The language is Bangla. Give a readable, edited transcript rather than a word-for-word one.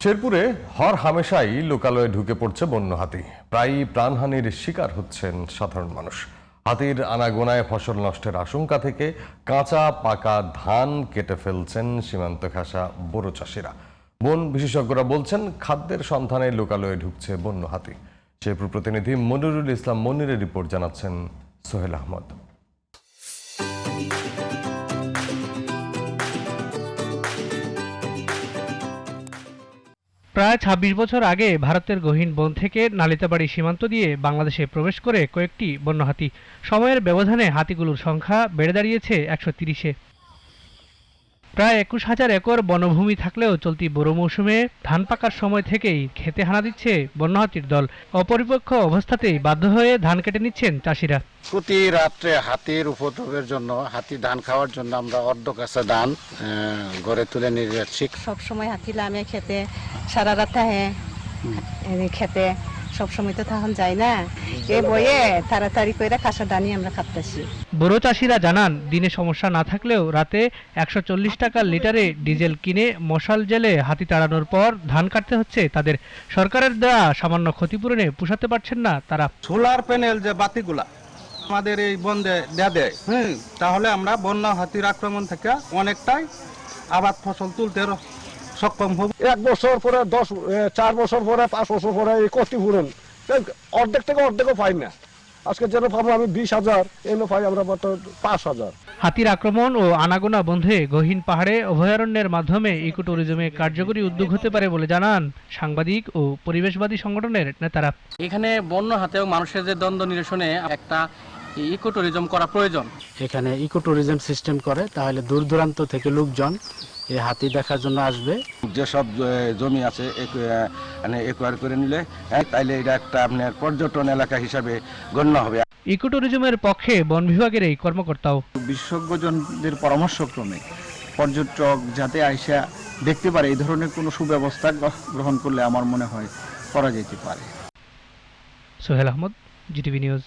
শেরপুরে হর হামেশাই লোকালয়ে ঢুকে পড়ছে বন্য হাতি। প্রায়ই প্রাণহানির শিকার হচ্ছেন সাধারণ মানুষ। হাতির আনাগোনায় ফসল নষ্টের আশঙ্কা থেকে কাঁচা পাকা ধান কেটে ফেলছেন সীমান্ত ঘেঁষা বোরো চাষিরা। বন বিশেষজ্ঞরা বলছেন খাদ্যের সন্ধানে লোকালয়ে ঢুকছে বন্য হাতি। শেরপুর প্রতিনিধি মনিরুল ইসলাম মনিরের রিপোর্ট, জানাচ্ছেন সোহেল আহমদ। প্রায় ২৬ বছর আগে ভারতের গহীন বন থেকে নালিতাবাড়ি সীমান্ত দিয়ে বাংলাদেশে প্রবেশ করে কয়েকটি বন্য হাতি। সময়ের ব্যবধানে হাতিগুলোর সংখ্যা বেড়ে দাঁড়িয়েছে ১৩০-এ। প্রায় ২১,০০০ একর বনভূমি থাকলেও চলতি বোরো মৌসুমে ধান পাকার সময় থেকেই খেতে হানা দিচ্ছে বন্য হাতির দল। অপরিপক্ক অবস্থাতেই বাধ্য হয়ে ধান কেটে নিচ্ছেন চাষিরা। প্রতি রাত্রে হাতির উপদ্রবের জন্য, হাতি ধান খাওয়ার জন্য আমরা অর্ধ কাঁচা ধান ঘরে তুলে নিয়ে যাচ্ছি। সবসময় হাতি লামে খেতে সারা রাত থাকে খেতে, সবসময় তো তখন যায় না, এ বয়ে তাড়াতাড়ি করে কাঁচা ধানই আমরা খাচ্ছি। বোরো চাষিরা জানান, দিনে সমস্যা না থাকলেও রাতে ১৪০ টাকা লিটারে ডিজেল কিনে মশাল জেলে হাতি তাড়ানোর পর ধান কাটতে হচ্ছে তাদের। সরকারের দেওয়া সামান্য ক্ষতিপূরণে পোষাতে পারছেন না তারা। সোলার প্যানেল যে বাতিগুলা আমাদের এই বন্ধে দেয়, তাহলে আমরা বন্য হাতির আক্রমণ থেকে অনেকটাই আবাদ ফসল তুলতে সক্ষম হব। ১ বছর পরে 4 বছর পরে 5 বছর পরে এই ক্ষতিপূরণ অর্ধেক থেকে অর্ধেকও পাই না। আজকে যেন পাবো আমি 20,000, এনে পাই আমরা 5,000। হাতির আক্রমণ ও আনাগোনা বন্ধে গহীন পাহাড়ে অভয়ারণ্যের মাধ্যমে ইকো ট্যুরিজমে কার্যকরী উদ্যোগ হতে পারে বলে জানান সাংবাদিক ও পরিবেশবাদী সংগঠনের নেতারা। এখানে বন্য হাতি এবং মানুষের যে দ্বন্দ্ব নিরসনে একটা ইকো ট্যুরিজম করা প্রয়োজন। এখানে ইকো ট্যুরিজম সিস্টেম করে, তাহলে দূর দূরান্ত থেকে লোকজন এই হাতি দেখার জন্য আসবে। যেসব জমি আছে একোয়ার করে নিলে তাইলে এটা একটা আপনার পর্যটন এলাকা হিসাবে গণ্য হবে। ইকো ট্যুরিজমের পক্ষে বন বিভাগের এই কর্মকর্তাও। বিশেষজ্ঞজনদের পরামর্শক্রমে পর্যটক যাতে আইসা দেখতে পারে, এই ধরনের কোনো সুব্যবস্থা গ্রহণ করলে আমার মনে হয় করা যেতে পারে। Sohel Ahmed, GTV news.